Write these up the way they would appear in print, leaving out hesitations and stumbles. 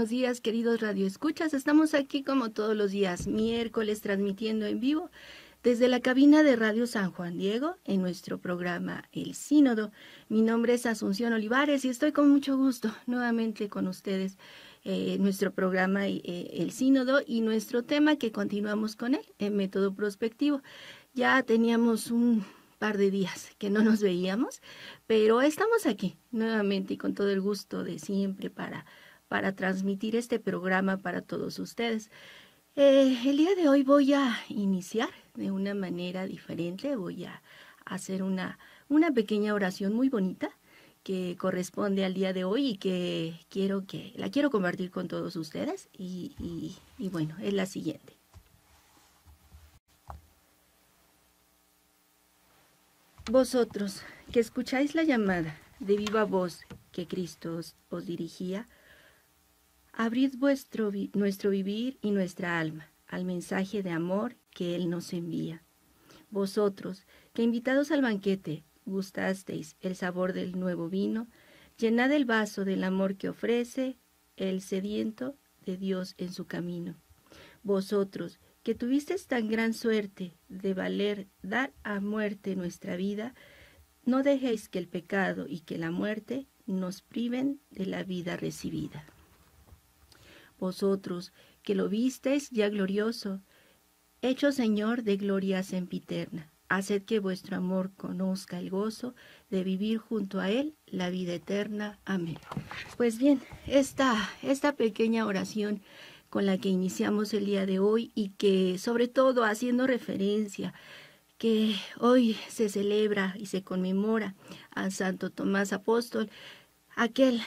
buenos días, queridos radioescuchas. Estamos aquí como todos los días, miércoles, transmitiendo en vivo desde la cabina de Radio San Juan Diego en nuestro programa El Sínodo. Mi nombre es Asunción Olivares y estoy con mucho gusto nuevamente con ustedes en nuestro programa El Sínodo y nuestro tema que continuamos con él, el método prospectivo. Ya teníamos un par de días que no nos veíamos, pero estamos aquí nuevamente y con todo el gusto de siempre para transmitir este programa para todos ustedes. El día de hoy voy a iniciar de una manera diferente, voy a hacer una pequeña oración muy bonita que corresponde al día de hoy y que la quiero compartir con todos ustedes y bueno, es la siguiente. Vosotros, que escucháis la llamada de viva voz que Cristo os dirigía, abrid nuestro vivir y nuestra alma al mensaje de amor que Él nos envía. Vosotros, que invitados al banquete gustasteis el sabor del nuevo vino, llenad el vaso del amor que ofrece el sediento de Dios en su camino. Vosotros, que tuvisteis tan gran suerte de dar a muerte nuestra vida, no dejéis que el pecado y que la muerte nos priven de la vida recibida. Vosotros, que lo visteis ya glorioso, hecho Señor de gloria sempiterna, haced que vuestro amor conozca el gozo de vivir junto a Él la vida eterna. Amén. Pues bien, esta pequeña oración con la que iniciamos el día de hoy y que sobre todo haciendo referencia que hoy se celebra y se conmemora a Santo Tomás Apóstol, aquel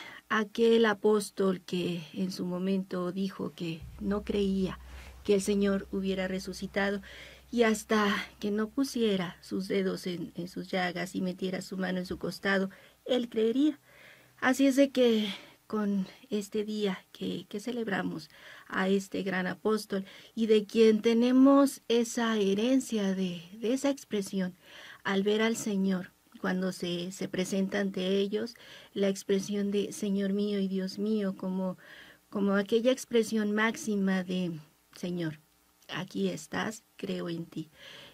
apóstol que en su momento dijo que no creía que el Señor hubiera resucitado y hasta que no pusiera sus dedos en sus llagas y metiera su mano en su costado, él creería. Así es de que con este día que celebramos a este gran apóstol y de quien tenemos esa herencia de esa expresión al ver al Señor, cuando se presenta ante ellos, la expresión de Señor mío y Dios mío, como aquella expresión máxima de Señor, aquí estás, creo en ti.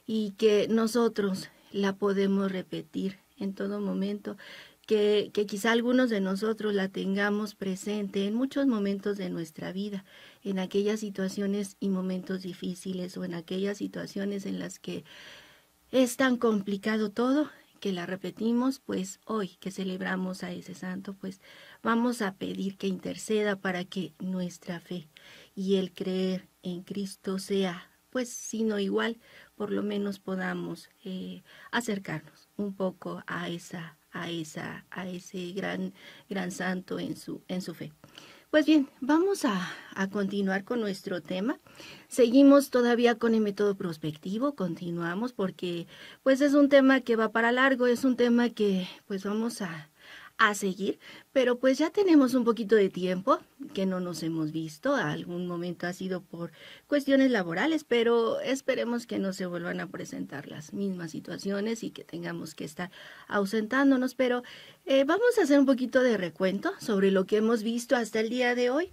Y que nosotros la podemos repetir en todo momento, que quizá algunos de nosotros la tengamos presente en muchos momentos de nuestra vida, en aquellas situaciones y momentos difíciles o en aquellas situaciones en las que es tan complicado todo, que la repetimos, pues hoy que celebramos a ese santo, pues vamos a pedir que interceda para que nuestra fe y el creer en Cristo sea, pues si no igual, por lo menos podamos acercarnos un poco a ese gran santo en su fe. Pues bien, vamos a continuar con nuestro tema. Seguimos todavía con el método prospectivo, continuamos porque pues es un tema que va para largo, es un tema que pues vamos a seguir, pero pues ya tenemos un poquito de tiempo que no nos hemos visto. Algún momento ha sido por cuestiones laborales, pero esperemos que no se vuelvan a presentar las mismas situaciones y que tengamos que estar ausentándonos, pero vamos a hacer un poquito de recuento sobre lo que hemos visto hasta el día de hoy.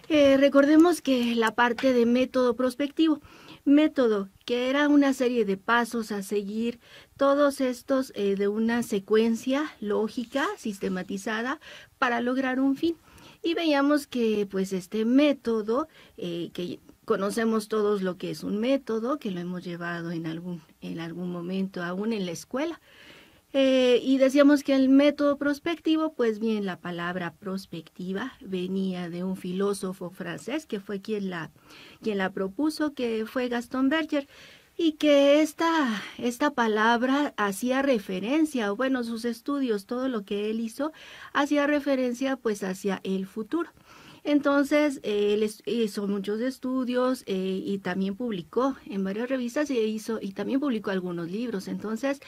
Recordemos que la parte de método prospectivo, método que era una serie de pasos a seguir, todos estos de una secuencia lógica, sistematizada, para lograr un fin. Y veíamos que pues este método, que conocemos todos lo que es un método, que lo hemos llevado en algún momento aún en la escuela, y decíamos que el método prospectivo, pues bien, la palabra prospectiva venía de un filósofo francés que fue quien la propuso, que fue Gaston Berger, y que esta palabra hacía referencia, bueno, sus estudios, todo lo que él hizo, hacía referencia pues hacia el futuro. Entonces, él hizo muchos estudios y también publicó en varias revistas y también publicó algunos libros. Entonces,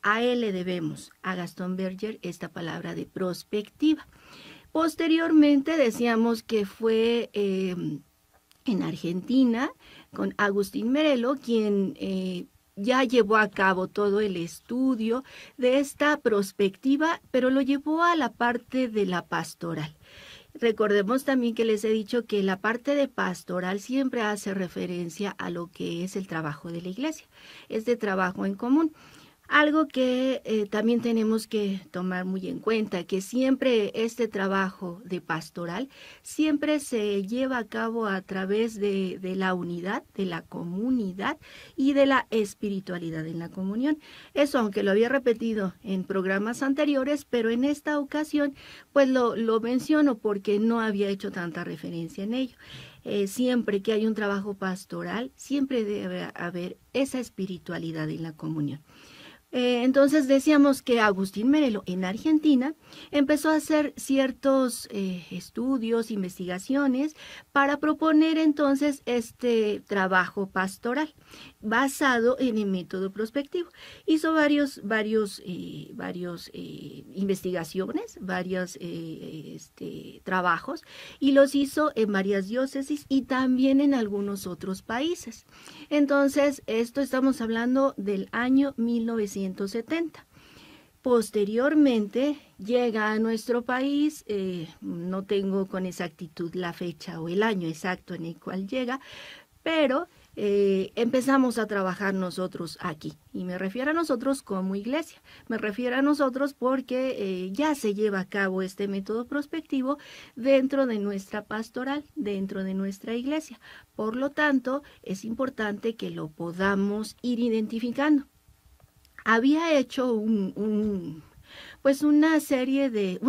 a él le debemos, a Gaston Berger, esta palabra de prospectiva. Posteriormente, decíamos que fue en Argentina, con Agustín Merello, quien ya llevó a cabo todo el estudio de esta prospectiva, pero lo llevó a la parte de la pastoral. Recordemos también que les he dicho que la parte de pastoral siempre hace referencia a lo que es el trabajo de la iglesia, es de trabajo en común. Algo que también tenemos que tomar muy en cuenta, que siempre este trabajo de pastoral siempre se lleva a cabo a través de la unidad, de la comunidad y de la espiritualidad en la comunión. Eso, aunque lo había repetido en programas anteriores, pero en esta ocasión pues lo menciono porque no había hecho tanta referencia en ello. Siempre que hay un trabajo pastoral, siempre debe haber esa espiritualidad en la comunión. Entonces decíamos que Agustín Merelo en Argentina empezó a hacer ciertos estudios, investigaciones para proponer entonces este trabajo pastoral basado en el método prospectivo. Hizo varios investigaciones, varios trabajos y los hizo en varias diócesis y también en algunos otros países. Entonces, esto estamos hablando del año 1970. Posteriormente llega a nuestro país, no tengo con exactitud la fecha o el año exacto en el cual llega, pero empezamos a trabajar nosotros aquí. Y me refiero a nosotros como iglesia. Me refiero a nosotros porque ya se lleva a cabo este método prospectivo dentro de nuestra pastoral, dentro de nuestra iglesia. Por lo tanto, es importante que lo podamos ir identificando. Había hecho una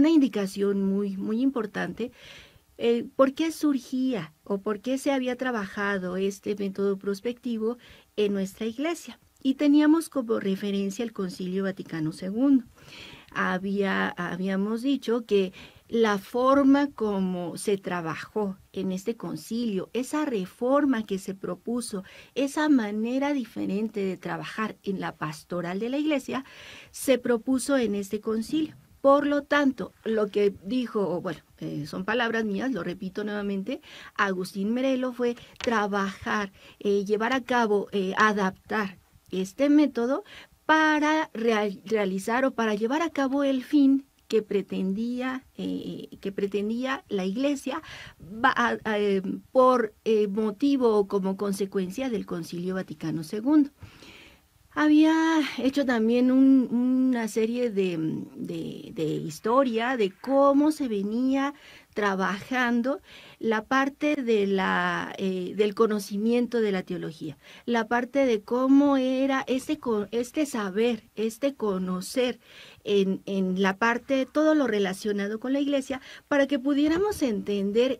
indicación muy importante. ¿Por qué surgía o por qué se había trabajado este método prospectivo en nuestra iglesia? Y teníamos como referencia el Concilio Vaticano II. Habíamos dicho que la forma como se trabajó en este concilio, esa reforma que se propuso, esa manera diferente de trabajar en la pastoral de la iglesia, se propuso en este concilio. Por lo tanto, lo que dijo, bueno, son palabras mías, lo repito nuevamente, Agustín Merelo fue trabajar, llevar a cabo, adaptar este método para realizar o para llevar a cabo el fin que pretendía la Iglesia por motivo o como consecuencia del Concilio Vaticano II. Había hecho también una serie de historia de cómo se venía trabajando la parte del conocimiento de la teología, la parte de cómo era este saber, este conocer en la parte, todo lo relacionado con la iglesia, para que pudiéramos entender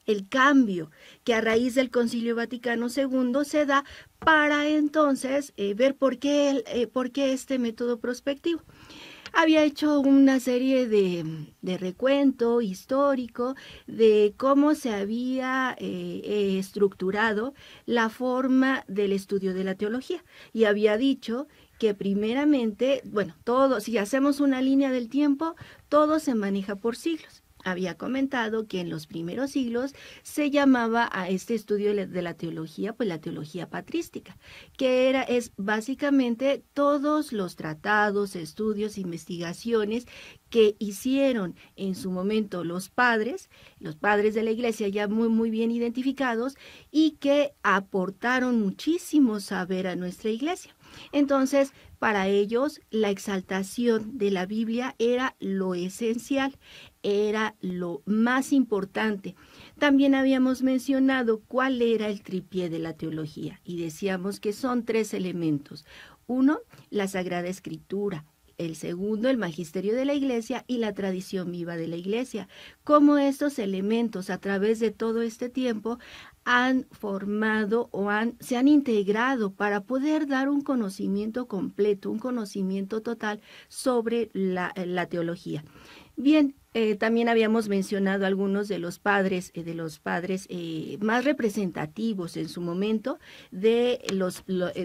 el cambio que a raíz del Concilio Vaticano II se da para entonces ver por qué este método prospectivo. Había hecho una serie de recuento histórico de cómo se había estructurado la forma del estudio de la teología y había dicho que primeramente, bueno, todo, si hacemos una línea del tiempo, todo se maneja por siglos. Había comentado que en los primeros siglos se llamaba a este estudio de la teología, pues la teología patrística, que es básicamente todos los tratados, estudios, investigaciones que hicieron en su momento los padres de la iglesia ya muy bien identificados y que aportaron muchísimo saber a nuestra iglesia. Entonces, para ellos, la exaltación de la Biblia era lo esencial, era lo más importante. También habíamos mencionado cuál era el tripié de la teología y decíamos que son 3 elementos. Uno, la Sagrada Escritura. El segundo, el magisterio de la iglesia y la tradición viva de la iglesia. Cómo estos elementos a través de todo este tiempo han formado o se han integrado para poder dar un conocimiento completo, un conocimiento total sobre la teología. Bien, también habíamos mencionado algunos de los padres más representativos en su momento de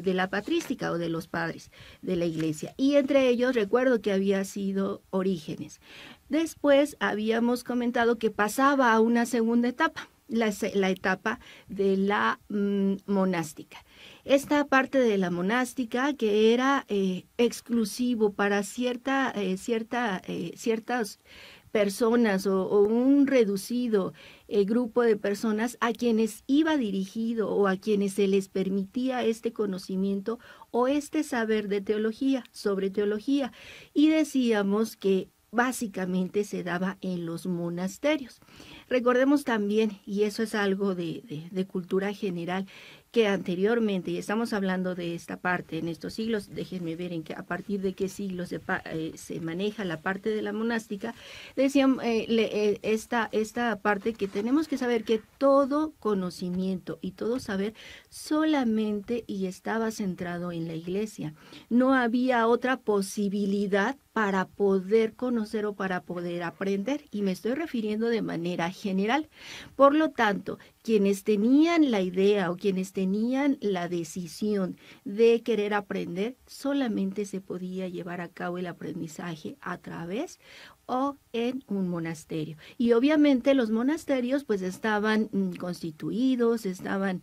la patrística o de los padres de la iglesia. Y entre ellos recuerdo que había sido Orígenes. Después habíamos comentado que pasaba a una segunda etapa, la etapa de la monástica. Esta parte de la monástica que era exclusivo para ciertos personas o un reducido grupo de personas a quienes iba dirigido o a quienes se les permitía este conocimiento o este saber de teología, sobre teología. Y decíamos que básicamente se daba en los monasterios. Recordemos también, y eso es algo de cultura general, que anteriormente, y estamos hablando de esta parte en estos siglos, déjenme ver en qué, a partir de qué siglo se maneja la parte de la monástica, decían esta parte que tenemos que saber que todo conocimiento y todo saber solamente y estaba centrado en la iglesia. No había otra posibilidad para poder conocer o para poder aprender, y me estoy refiriendo de manera general. Por lo tanto, quienes tenían la idea o quienes tenían la decisión de querer aprender, solamente se podía llevar a cabo el aprendizaje a través o en un monasterio. Y obviamente los monasterios pues estaban constituidos, estaban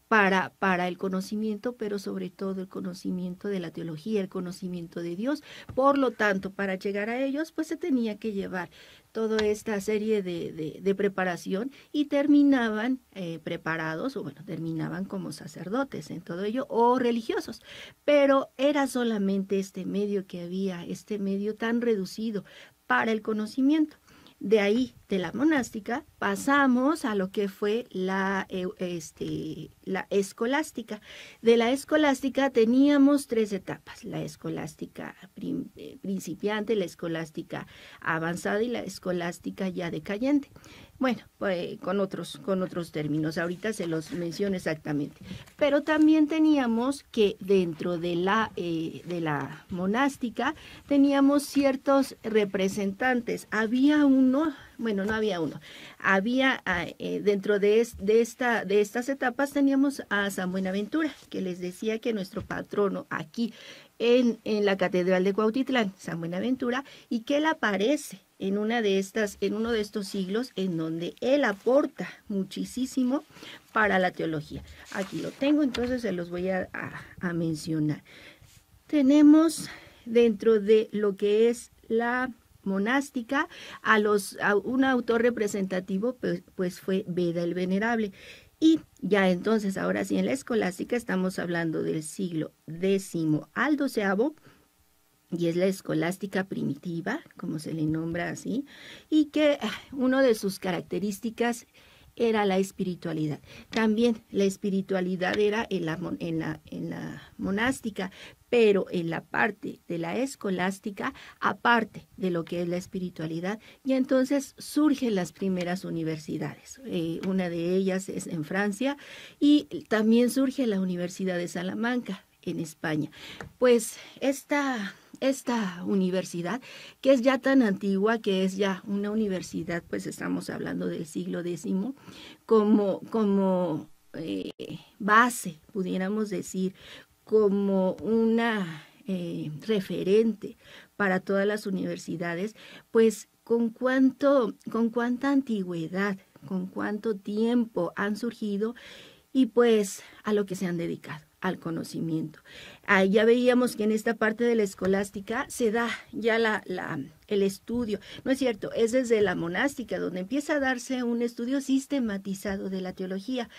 para el conocimiento, pero sobre todo el conocimiento de la teología, el conocimiento de Dios. Por lo tanto, para llegar a ellos, pues se tenía que llevar toda esta serie de preparación y terminaban preparados, o bueno, terminaban como sacerdotes en todo ello, o religiosos. Pero era solamente este medio que había, este medio tan reducido para el conocimiento. De ahí, de la monástica, pasamos a lo que fue la escolástica. De la escolástica teníamos 3 etapas: la escolástica principiante, la escolástica avanzada y la escolástica ya decayente. Bueno, pues, con otros términos, ahorita se los menciono exactamente. Pero también teníamos que dentro de la monástica teníamos ciertos representantes. Había uno, bueno, no había uno, había dentro de estas etapas teníamos a San Buenaventura, que les decía que nuestro patrono aquí en la Catedral de Cuautitlán, San Buenaventura, y que él aparece en uno de estos siglos en donde él aporta muchísimo para la teología. Aquí lo tengo, entonces se los voy a mencionar. Tenemos dentro de lo que es la monástica a un autor representativo, pues fue Beda el Venerable. Y ya entonces, ahora sí, en la escolástica estamos hablando del siglo X al XII, y es la escolástica primitiva, como se le nombra así, y que una de sus características era la espiritualidad. También la espiritualidad era en la monástica, pero en la parte de la escolástica, aparte de lo que es la espiritualidad, y entonces surgen las primeras universidades. Una de ellas es en Francia, y también surge la Universidad de Salamanca, en España. Pues esta universidad, que es ya tan antigua, que es ya una universidad, pues estamos hablando del siglo X, como base, pudiéramos decir, como una referente para todas las universidades, pues con cuánta antigüedad, con cuánto tiempo han surgido y pues a lo que se han dedicado, al conocimiento. Ya veíamos que en esta parte de la escolástica se da ya el estudio, no es cierto, es desde la monástica donde empieza a darse un estudio sistematizado de la teología.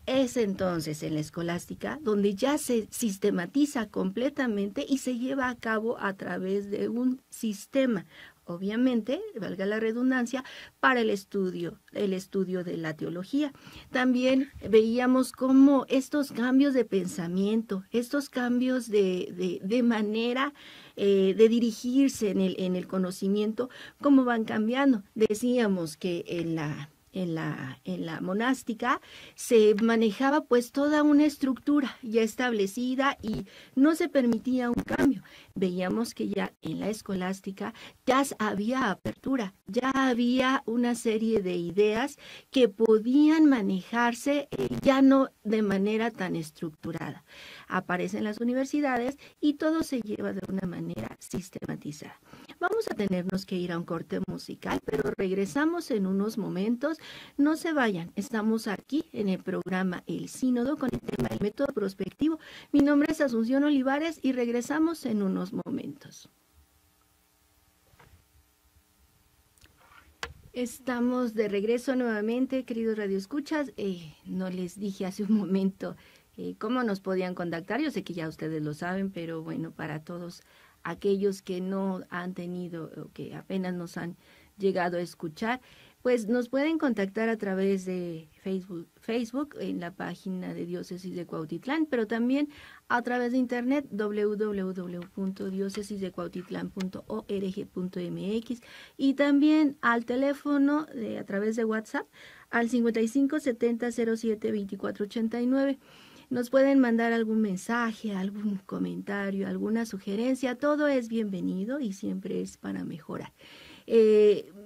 Es entonces en la escolástica donde ya se sistematiza completamente y se lleva a cabo a través de un sistema, obviamente, valga la redundancia, para el estudio de la teología. También veíamos cómo estos cambios de pensamiento, estos cambios de manera de dirigirse en el conocimiento, cómo van cambiando. Decíamos que en la monástica se manejaba pues toda una estructura ya establecida y no se permitía un cambio. Veíamos que ya en la escolástica ya había apertura, ya había una serie de ideas que podían manejarse ya no de manera tan estructurada. Aparecen las universidades y todo se lleva de una manera sistematizada. Vamos a tenernos que ir a un corte musical, pero regresamos en unos momentos. No se vayan, estamos aquí en el programa El Sínodo con el tema del método prospectivo. Mi nombre es Asunción Olivares y regresamos en unos momentos. Estamos de regreso nuevamente, queridos radioescuchas. No les dije hace un momento cómo nos podían contactar. Yo sé que ya ustedes lo saben, pero bueno, para todos aquellos que no han tenido o que apenas nos han llegado a escuchar, pues nos pueden contactar a través de Facebook en la página de Diócesis de Cuautitlán, pero también a través de internet www.diocesisdecuautitlán.org.mx y también al teléfono a través de WhatsApp al 55 70 07 24 89. Nos pueden mandar algún mensaje, algún comentario, alguna sugerencia, todo es bienvenido y siempre es para mejorar.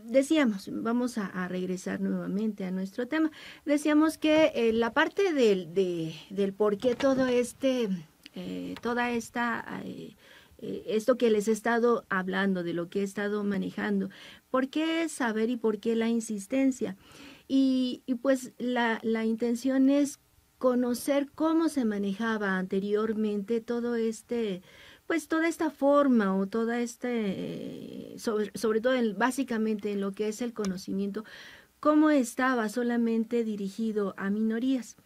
Decíamos, vamos a regresar nuevamente a nuestro tema. Decíamos que la parte del por qué todo toda esta, esto que les he estado hablando, de lo que he estado manejando, por qué saber y por qué la insistencia. Y pues la intención es conocer cómo se manejaba anteriormente todo pues toda esta forma o toda sobre todo básicamente en lo que es el conocimiento, cómo estaba solamente dirigido a minorías.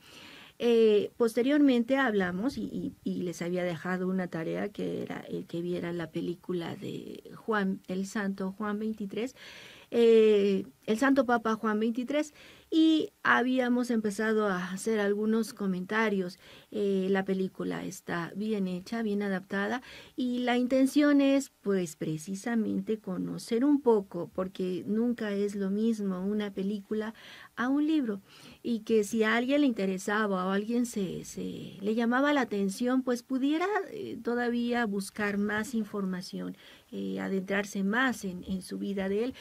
Posteriormente hablamos y les había dejado una tarea que era el que viera la película de Juan, el Santo Juan 23, el Santo Papa Juan 23, y habíamos empezado a hacer algunos comentarios. La película está bien hecha, bien adaptada, y la intención es pues precisamente conocer un poco, porque nunca es lo mismo una película a un libro, y que si a alguien le interesaba o a alguien le llamaba la atención, pues pudiera todavía buscar más información, adentrarse más en su vida de él,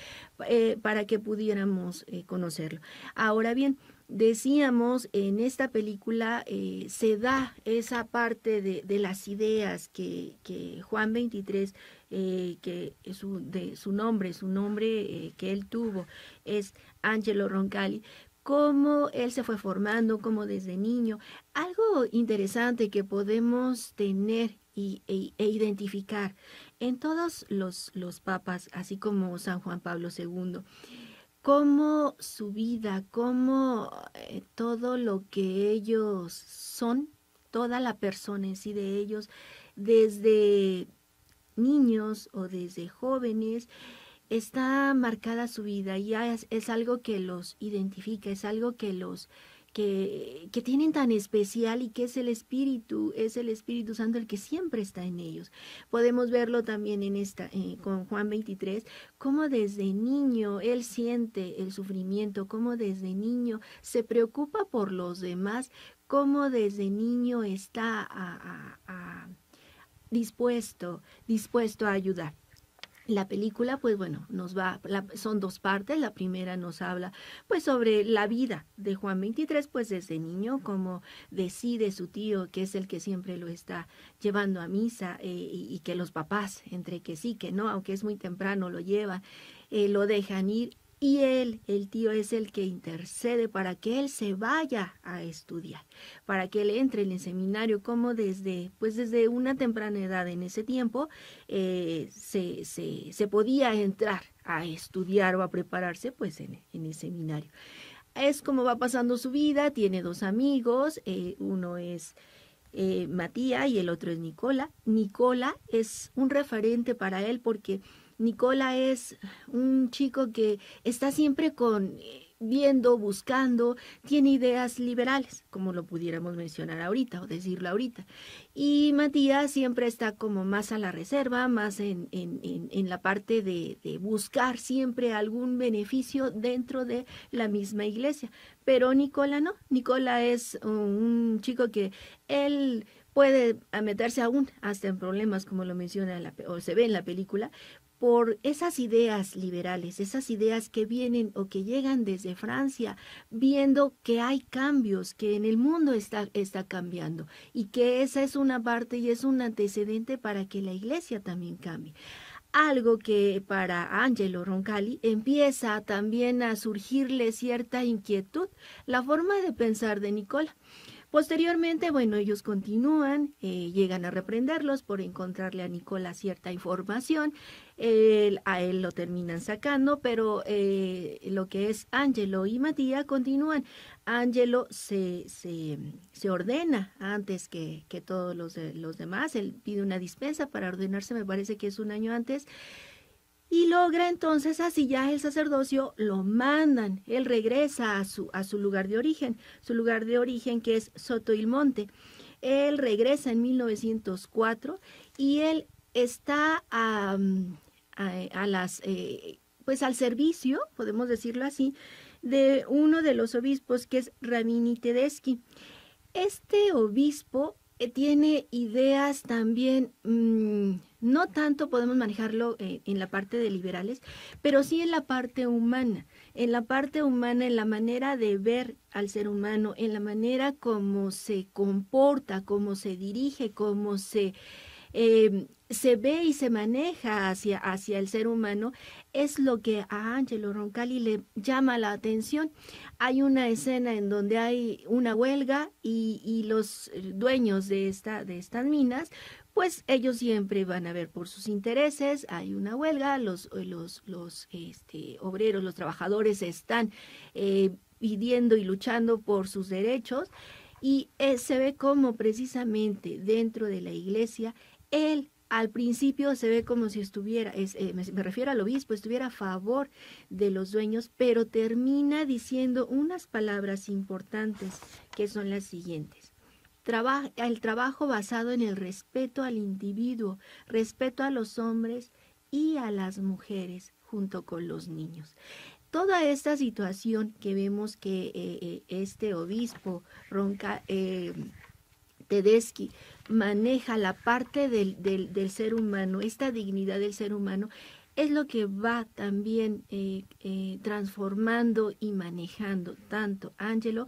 para que pudiéramos conocerlo. Ahora bien, decíamos, en esta película se da esa parte de las ideas que Juan 23, que su nombre que él tuvo es Angelo Roncalli, cómo él se fue formando, cómo desde niño. Algo interesante que podemos tener e identificar en todos los papas, así como San Juan Pablo II, cómo su vida, cómo todo lo que ellos son, toda la persona en sí de ellos, desde niños o desde jóvenes, está marcada su vida y ya es algo que los identifica, es algo que tienen tan especial y que es el Espíritu Santo el que siempre está en ellos. Podemos verlo también con Juan 23, cómo desde niño él siente el sufrimiento, cómo desde niño se preocupa por los demás, cómo desde niño está dispuesto a ayudar. La película, pues bueno, son dos partes. La primera nos habla pues sobre la vida de Juan 23, pues desde niño, como decide su tío, que es el que siempre lo está llevando a misa, y que los papás, entre que sí, que no, aunque es muy temprano, lo llevan, lo dejan ir. Y el tío, es el que intercede para que él se vaya a estudiar, para que él entre en el seminario, como desde una temprana edad en ese tiempo se podía entrar a estudiar o a prepararse pues en el seminario. Es como va pasando su vida, tiene dos amigos, uno es Matías y el otro es Nicola. Nicola es un referente para él porque Nicola es un chico que está siempre viendo, buscando, tiene ideas liberales, como lo pudiéramos mencionar ahorita o decirlo ahorita. Y Matías siempre está como más a la reserva, más en la parte de buscar siempre algún beneficio dentro de la misma iglesia. Pero Nicola no, Nicola es un chico que él puede meterse aún hasta en problemas, como lo menciona o se ve en la película, por esas ideas liberales, esas ideas que vienen o que llegan desde Francia, viendo que hay cambios, que en el mundo está cambiando y que esa es una parte y es un antecedente para que la iglesia también cambie. Algo que para Angelo Roncalli empieza también a surgirle cierta inquietud, la forma de pensar de Nicola, Posteriormente, bueno, ellos continúan, llegan a reprenderlos por encontrarle a Nicola cierta información, a él lo terminan sacando, pero lo que es Angelo y Matías continúan. Angelo se ordena antes que todos los demás, él pide una dispensa para ordenarse, me parece que es un año antes, y logra entonces así ya el sacerdocio lo mandan, él regresa a su lugar de origen, su lugar de origen que es Sotoilmonte. Él regresa en 1904 y él está a las, pues al servicio, podemos decirlo así, de uno de los obispos que es Ramini Tedeschi. Este obispo tiene ideas también, no tanto podemos manejarlo en la parte de liberales, pero sí en la parte humana, en la manera de ver al ser humano, en la manera como se comporta, cómo se dirige, cómo se ve y se maneja hacia el ser humano, es lo que a Angelo Roncalli le llama la atención. Hay una escena en donde hay una huelga y los dueños de estas minas, pues ellos siempre van a ver por sus intereses, hay una huelga, los obreros, los trabajadores están pidiendo y luchando por sus derechos y se ve como precisamente dentro de la iglesia él al principio se ve como si estuviera, me refiero al obispo, estuviera a favor de los dueños, pero termina diciendo unas palabras importantes que son las siguientes. El trabajo basado en el respeto al individuo, respeto a los hombres y a las mujeres junto con los niños. Toda esta situación que vemos que este obispo Tedeschi maneja la parte del ser humano, esta dignidad del ser humano, es lo que va también transformando y manejando tanto Angelo,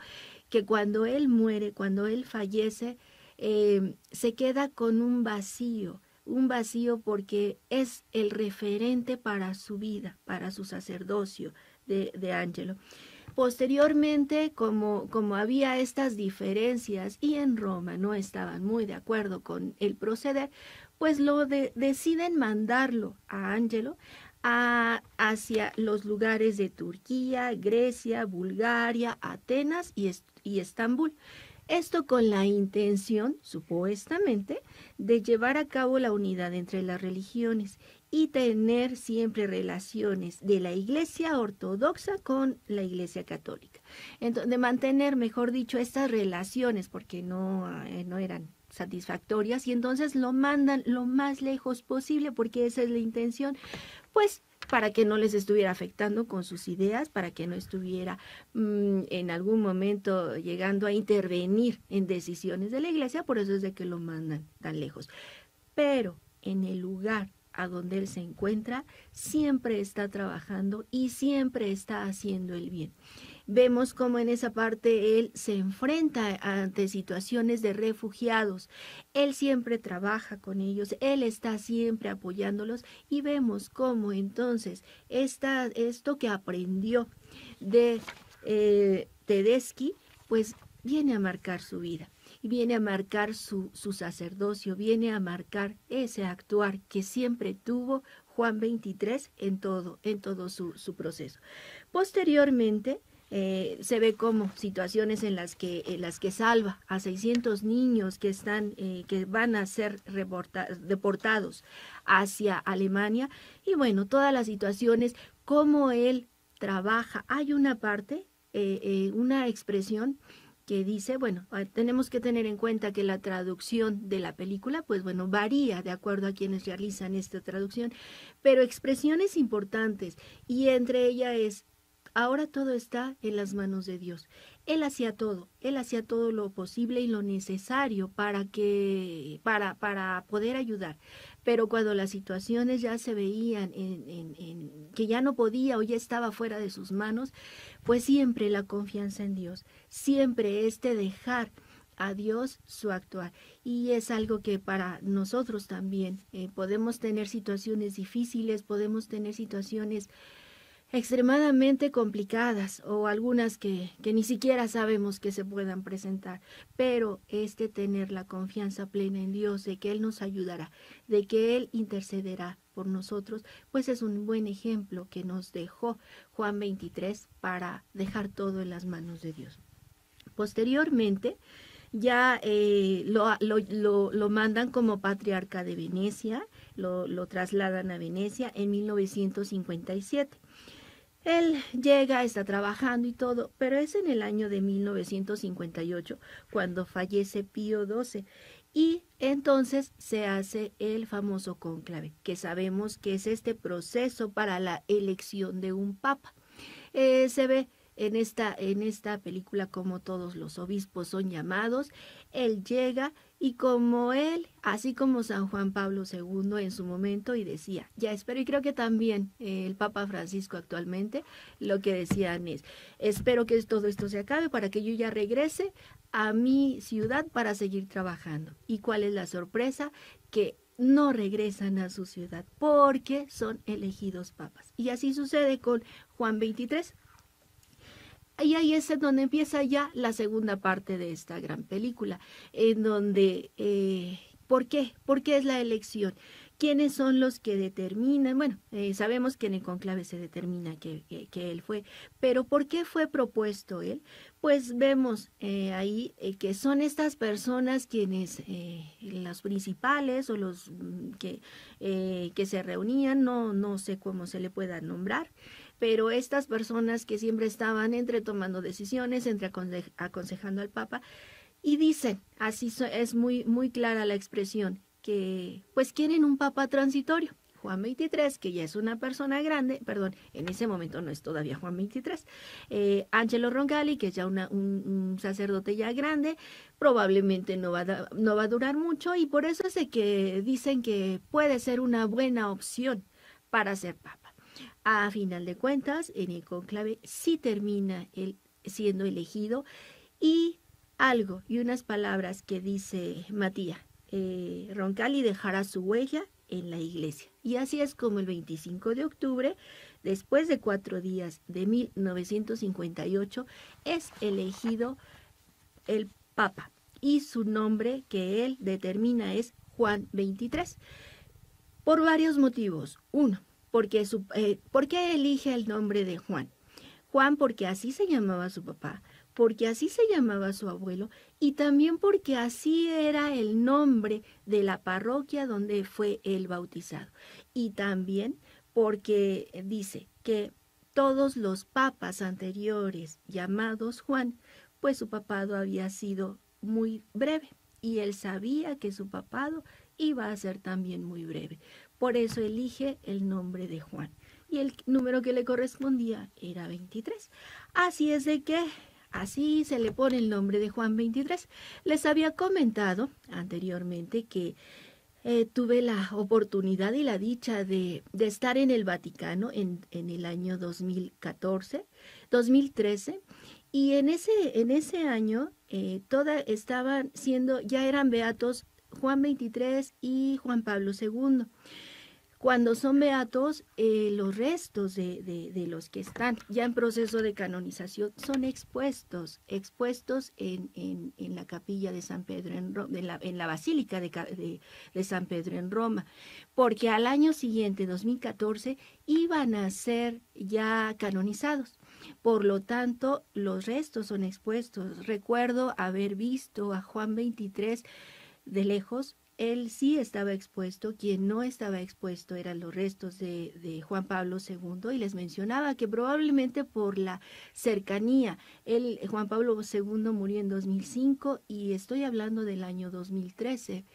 que cuando él muere, cuando él fallece, se queda con un vacío porque es el referente para su vida, para su sacerdocio de Angelo. Posteriormente, como había estas diferencias y en Roma no estaban muy de acuerdo con el proceder, pues deciden mandarlo a Angelo hacia los lugares de Turquía, Grecia, Bulgaria, Atenas y Estambul. Esto con la intención, supuestamente, de llevar a cabo la unidad entre las religiones y tener siempre relaciones de la Iglesia ortodoxa con la Iglesia católica. Entonces, de mantener, mejor dicho, estas relaciones, porque no eran satisfactorias, y entonces lo mandan lo más lejos posible, porque esa es la intención, pues para que no les estuviera afectando con sus ideas, para que no estuviera en algún momento llegando a intervenir en decisiones de la Iglesia, por eso es de que lo mandan tan lejos. Pero en el lugar a donde él se encuentra, siempre está trabajando y siempre está haciendo el bien. Vemos cómo en esa parte él se enfrenta ante situaciones de refugiados. Él siempre trabaja con ellos, él está siempre apoyándolos y vemos cómo entonces esto que aprendió de Tedeschi, pues viene a marcar su vida. Y viene a marcar su sacerdocio, viene a marcar ese actuar que siempre tuvo Juan XXIII en todo su proceso. Posteriormente, se ve como situaciones en las que salva a 600 niños que van a ser deportados hacia Alemania, y bueno, todas las situaciones, cómo él trabaja. Hay una parte, una expresión que dice, bueno, tenemos que tener en cuenta que la traducción de la película, pues bueno, varía de acuerdo a quienes realizan esta traducción, pero expresiones importantes, y entre ellas es, ahora todo está en las manos de Dios. Él hacía todo lo posible y lo necesario para poder ayudar. Pero cuando las situaciones ya se veían que ya no podía o ya estaba fuera de sus manos, pues siempre la confianza en Dios, siempre dejar a Dios su actuar. Y es algo que para nosotros también podemos tener situaciones difíciles, podemos tener situaciones extremadamente complicadas o algunas que ni siquiera sabemos que se puedan presentar, pero tener la confianza plena en Dios de que Él nos ayudará, de que Él intercederá por nosotros, pues es un buen ejemplo que nos dejó Juan 23 para dejar todo en las manos de Dios. Posteriormente, ya lo mandan como patriarca de Venecia, lo trasladan a Venecia en 1957. Él llega, está trabajando y todo, pero es en el año de 1958 cuando fallece Pío XII y entonces se hace el famoso cónclave, que sabemos que es este proceso para la elección de un papa. Se ve en esta película como todos los obispos son llamados, él llega y como él, así como San Juan Pablo II en su momento, y decía, ya espero, y creo que también el Papa Francisco actualmente, lo que decían es, espero que todo esto se acabe para que yo ya regrese a mi ciudad para seguir trabajando. ¿Y cuál es la sorpresa? Que no regresan a su ciudad porque son elegidos papas. Y así sucede con Juan 23. Y ahí es en donde empieza ya la segunda parte de esta gran película, en donde, ¿por qué? ¿Por qué es la elección? ¿Quiénes son los que determinan? Bueno, sabemos que en el conclave se determina que él fue, pero ¿por qué fue propuesto él? Pues vemos ahí que son estas personas quienes, los principales o los que se reunían, no sé cómo se le pueda nombrar, pero estas personas que siempre estaban entre tomando decisiones, entre aconsejando al Papa, y dicen, así es muy clara la expresión, que pues quieren un Papa transitorio. Juan 23, que ya es una persona grande, perdón, en ese momento no es todavía Juan 23, Angelo Roncalli, que es ya un sacerdote ya grande, probablemente no va a durar mucho y por eso es de que dicen que puede ser una buena opción para ser Papa. A final de cuentas, en el cónclave sí termina él siendo elegido y algo y unas palabras que dice Matías, Roncalli dejará su huella en la iglesia. Y así es como el 25 de octubre, después de 4 días de 1958, es elegido el Papa y su nombre que él determina es Juan 23. Por varios motivos. Uno, ¿por qué elige el nombre de Juan? Juan porque así se llamaba su papá, porque así se llamaba su abuelo y también porque así era el nombre de la parroquia donde fue él bautizado. Y también porque dice que todos los papas anteriores llamados Juan, pues su papado había sido muy breve y él sabía que su papado iba a ser también muy breve. Por eso elige el nombre de Juan. Y el número que le correspondía era 23. Así es de que así se le pone el nombre de Juan 23. Les había comentado anteriormente que tuve la oportunidad y la dicha de estar en el Vaticano en el año 2013, y en ese año estaban siendo, ya eran beatos Juan 23 y Juan Pablo II. Cuando son beatos, los restos de los que están ya en proceso de canonización son expuestos en la capilla de San Pedro, en la basílica de San Pedro en Roma, porque al año siguiente, 2014, iban a ser ya canonizados. Por lo tanto, los restos son expuestos. Recuerdo haber visto a Juan 23 de lejos. Él sí estaba expuesto, quien no estaba expuesto eran los restos de Juan Pablo II, y les mencionaba que probablemente por la cercanía, Juan Pablo II murió en 2005 y estoy hablando del año 2013.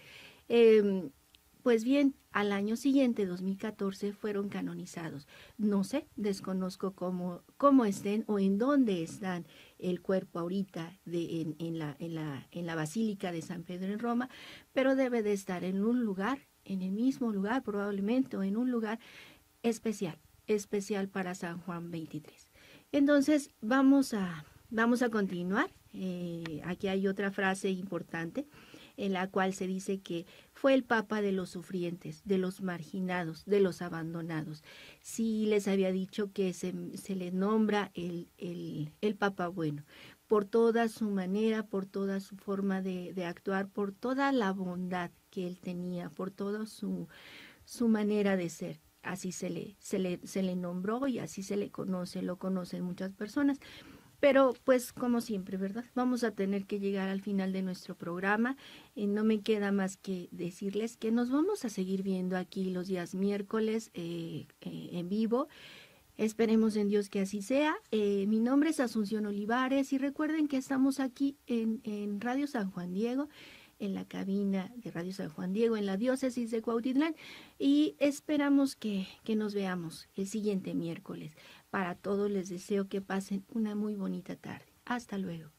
Pues bien, al año siguiente, 2014, fueron canonizados. No sé, desconozco cómo estén o en dónde están el cuerpo ahorita en la Basílica de San Pedro en Roma, pero debe de estar en un lugar, en el mismo lugar probablemente, o en un lugar especial para San Juan 23. Entonces, vamos a continuar. Aquí hay otra frase importante. en la cual se dice que fue el papa de los sufrientes, de los marginados, de los abandonados. Sí les había dicho que se le nombra el papa bueno, por toda su manera, por toda su forma de actuar, por toda la bondad que él tenía, por toda su manera de ser. Así se le nombró y así se le conoce, lo conocen muchas personas. Pero pues como siempre, ¿verdad? Vamos a tener que llegar al final de nuestro programa. No me queda más que decirles que nos vamos a seguir viendo aquí los días miércoles en vivo. Esperemos en Dios que así sea. Mi nombre es Asunción Olivares y recuerden que estamos aquí en Radio San Juan Diego, en la cabina de Radio San Juan Diego, en la diócesis de Cuautitlán, y esperamos que nos veamos el siguiente miércoles. Para todos les deseo que pasen una muy bonita tarde. Hasta luego.